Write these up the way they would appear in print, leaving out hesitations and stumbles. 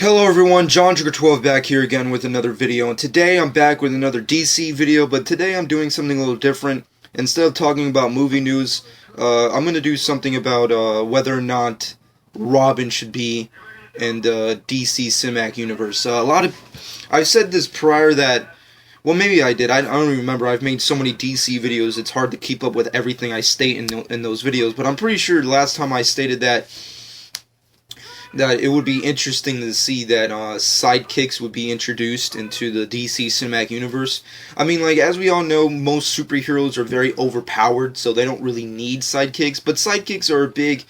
Hello everyone, John Trigger 12 back here again with another video, and today I'm back with another DC video, but today I'm doing something a little different. Instead of talking about movie news, I'm going to do something about whether or not Robin should be in the DC Cinematic Universe. I've said this prior that, well maybe I did, I don't even remember, I've made so many DC videos, it's hard to keep up with everything I state in those videos, but I'm pretty sure last time I stated that it would be interesting to see that sidekicks would be introduced into the DC Cinematic Universe. I mean, like, as we all know, most superheroes are very overpowered, so they don't really need sidekicks, but sidekicks are a big,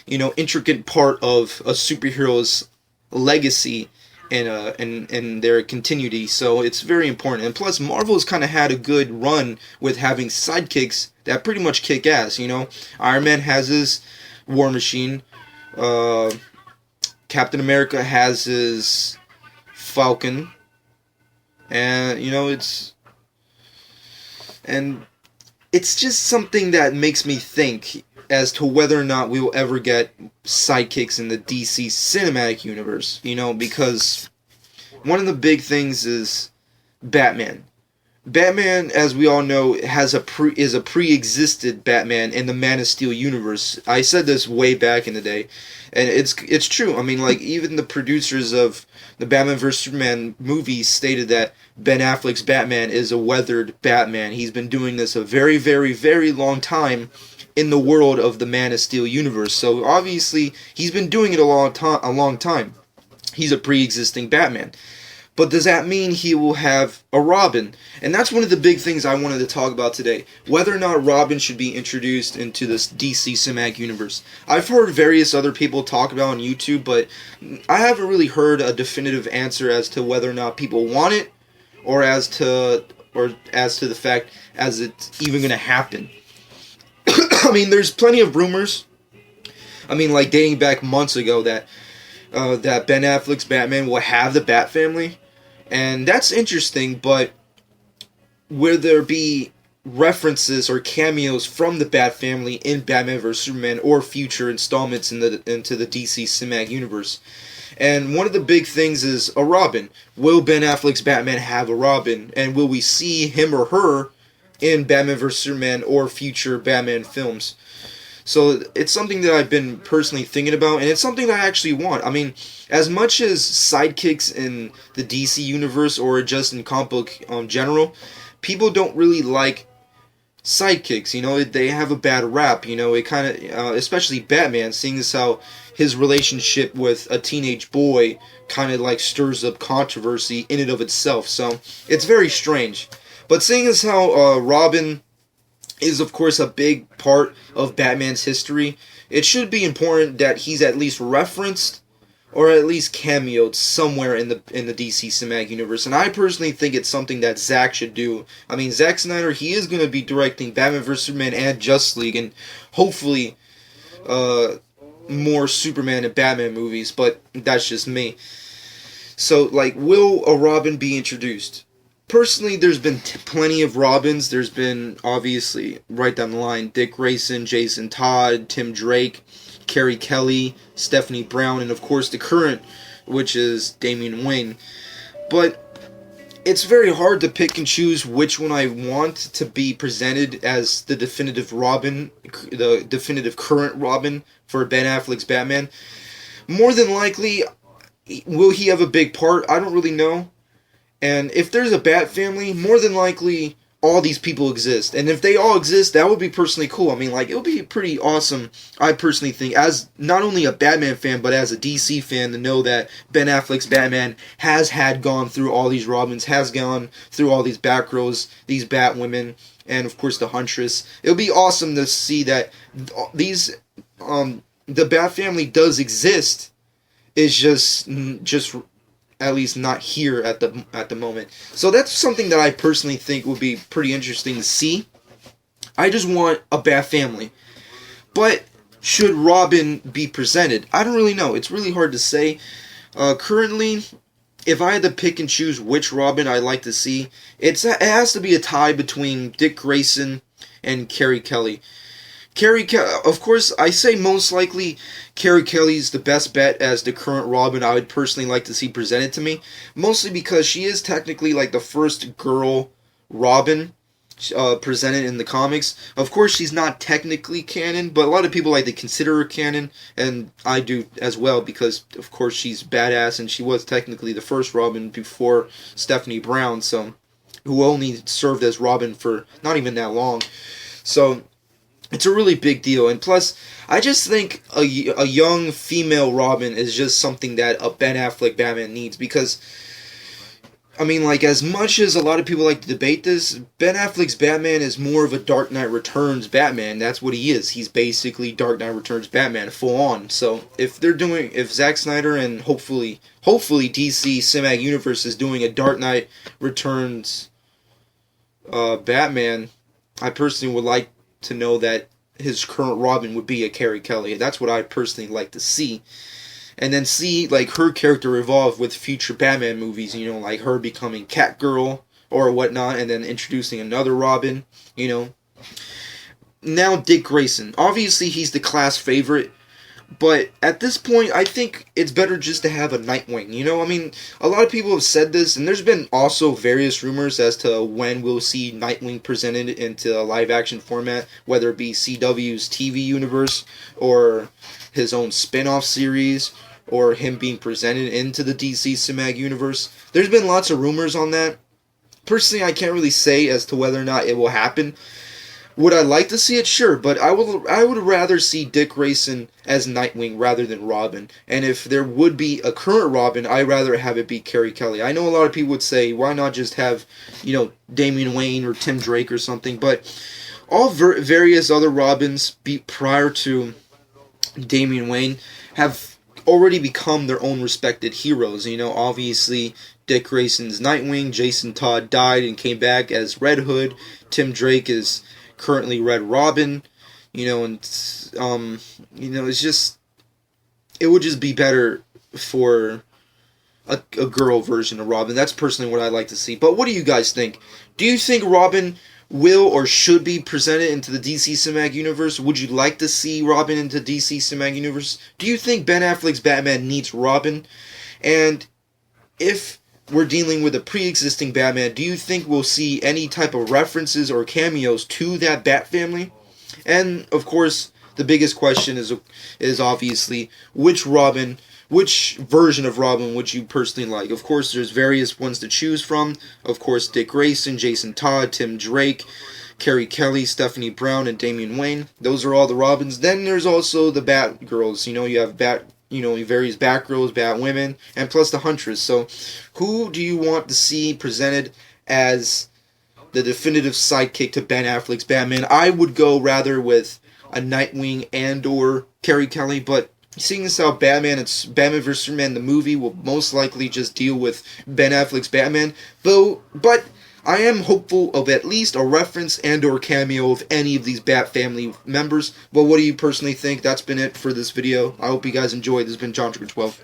intricate part of a superhero's legacy and their continuity, so it's very important. And plus, Marvel's kind of had a good run with having sidekicks that pretty much kick ass, Iron Man has his War Machine, Captain America has his Falcon, and it's just something that makes me think as to whether or not we will ever get sidekicks in the DC Cinematic Universe, because one of the big things is Batman. Batman, as we all know, is a pre-existed Batman in the Man of Steel universe. I said this way back in the day, and it's true. I mean, like, even the producers of the Batman vs Superman movie stated that Ben Affleck's Batman is a weathered Batman. He's been doing this a very, very, very long time in the world of the Man of Steel universe. So obviously, he's been doing it a long time. He's a pre-existing Batman. But does that mean he will have a Robin? And that's one of the big things I wanted to talk about today. Whether or not Robin should be introduced into this DC Cinematic Universe. I've heard various other people talk about on YouTube, but I haven't really heard a definitive answer as to whether or not people want it, or as to the fact as it's even going to happen. I mean, there's plenty of rumors. I mean, like, dating back months ago that Ben Affleck's Batman will have the Bat family. And that's interesting, but will there be references or cameos from the Bat family in Batman vs Superman or future installments into the DC Cinematic Universe? And one of the big things is a Robin. Will Ben Affleck's Batman have a Robin? And will we see him or her in Batman vs Superman or future Batman films? So it's something that I've been personally thinking about, and it's something that I actually want. I mean, as much as sidekicks in the DC universe or just in comic book general, people don't really like sidekicks. They have a bad rap. It kind of, especially Batman, seeing as how his relationship with a teenage boy kind of like stirs up controversy in and of itself. So it's very strange. But seeing as how Robin is of course a big part of Batman's history, it should be important that he's at least referenced or at least cameoed somewhere in the DC Cinematic Universe. And I personally think it's something that Zack should do. I mean, Zack Snyder, he is going to be directing Batman vs Superman and Justice League, and hopefully more Superman and Batman movies, but that's just me. So, like, will a Robin be introduced? Personally, there's been plenty of Robins. There's been, obviously, right down the line, Dick Grayson, Jason Todd, Tim Drake, Carrie Kelly, Stephanie Brown, and of course the current, which is Damian Wayne. But it's very hard to pick and choose which one I want to be presented as the definitive Robin, the definitive current Robin for Ben Affleck's Batman. More than likely, will he have a big part? I don't really know. And if there's a Bat family, more than likely all these people exist. And if they all exist, that would be personally cool. I mean, like, it would be pretty awesome, I personally think, as not only a Batman fan, but as a DC fan, to know that Ben Affleck's Batman has gone through all these Robins, has gone through all these Batgirls, these Batwomen, and of course the Huntress. It would be awesome to see that the Bat family does exist. It's just at least not here at the moment. So that's something that I personally think would be pretty interesting to see. I just want a Bat family. But should Robin be presented? I don't really know. It's really hard to say. Currently, if I had to pick and choose which Robin I'd like to see, it has to be a tie between Dick Grayson and Carrie Kelly. Of course, I say most likely Carrie Kelly's the best bet as the current Robin I would personally like to see presented to me. Mostly because she is technically like the first girl Robin presented in the comics. Of course, she's not technically canon, but a lot of people like to consider her canon, and I do as well because, of course, she's badass and she was technically the first Robin before Stephanie Brown, so who only served as Robin for not even that long. So it's a really big deal, and plus, I just think a young female Robin is just something that a Ben Affleck Batman needs, because, I mean, like, as much as a lot of people like to debate this, Ben Affleck's Batman is more of a Dark Knight Returns Batman. That's what he is. He's basically Dark Knight Returns Batman, full on. So, if Zack Snyder and hopefully DC Cinematic Universe is doing a Dark Knight Returns Batman, I personally would like to know that his current Robin would be a Carrie Kelly. That's what I personally like to see. And then see, like, her character evolve with future Batman movies, you know, like her becoming Catgirl or whatnot, and then introducing another Robin, you know. Now, Dick Grayson. Obviously, he's the class favorite, but at this point, I think it's better just to have a Nightwing, you know? I mean, a lot of people have said this, and there's been also various rumors as to when we'll see Nightwing presented into a live-action format, whether it be CW's TV universe, or his own spin-off series, or him being presented into the DC Cinematic Universe. There's been lots of rumors on that. Personally, I can't really say as to whether or not it will happen. Would I like to see it? Sure, but I would rather see Dick Grayson as Nightwing rather than Robin. And if there would be a current Robin, I'd rather have it be Carrie Kelly. I know a lot of people would say, why not just have, you know, Damian Wayne or Tim Drake or something, but all various other Robins prior to Damian Wayne have already become their own respected heroes. You know, obviously Dick Grayson's Nightwing, Jason Todd died and came back as Red Hood, Tim Drake is currently Red Robin, you know, and you know, it would just be better for a girl version of Robin. That's personally what I'd like to see. But what do you guys think? Do you think Robin will or should be presented into the DC Cinematic Universe? Would you like to see Robin into DC Cinematic Universe? Do you think Ben Affleck's Batman needs Robin? And if we're dealing with a pre-existing Batman, do you think we'll see any type of references or cameos to that Bat family? And, of course, the biggest question is obviously, which version of Robin would you personally like? Of course, there's various ones to choose from. Of course, Dick Grayson, Jason Todd, Tim Drake, Carrie Kelly, Stephanie Brown, and Damian Wayne. Those are all the Robins. Then there's also the Batgirls. You know, you have various Batgirls, Batwomen, and plus the Huntress. So, who do you want to see presented as the definitive sidekick to Ben Affleck's Batman? I would go rather with a Nightwing and or Carrie Kelly, but seeing as how Batman vs. Superman, the movie, will most likely just deal with Ben Affleck's Batman, but I am hopeful of at least a reference and or cameo of any of these Bat family members. But what do you personally think? That's been it for this video. I hope you guys enjoyed. This has been John Trigger 12.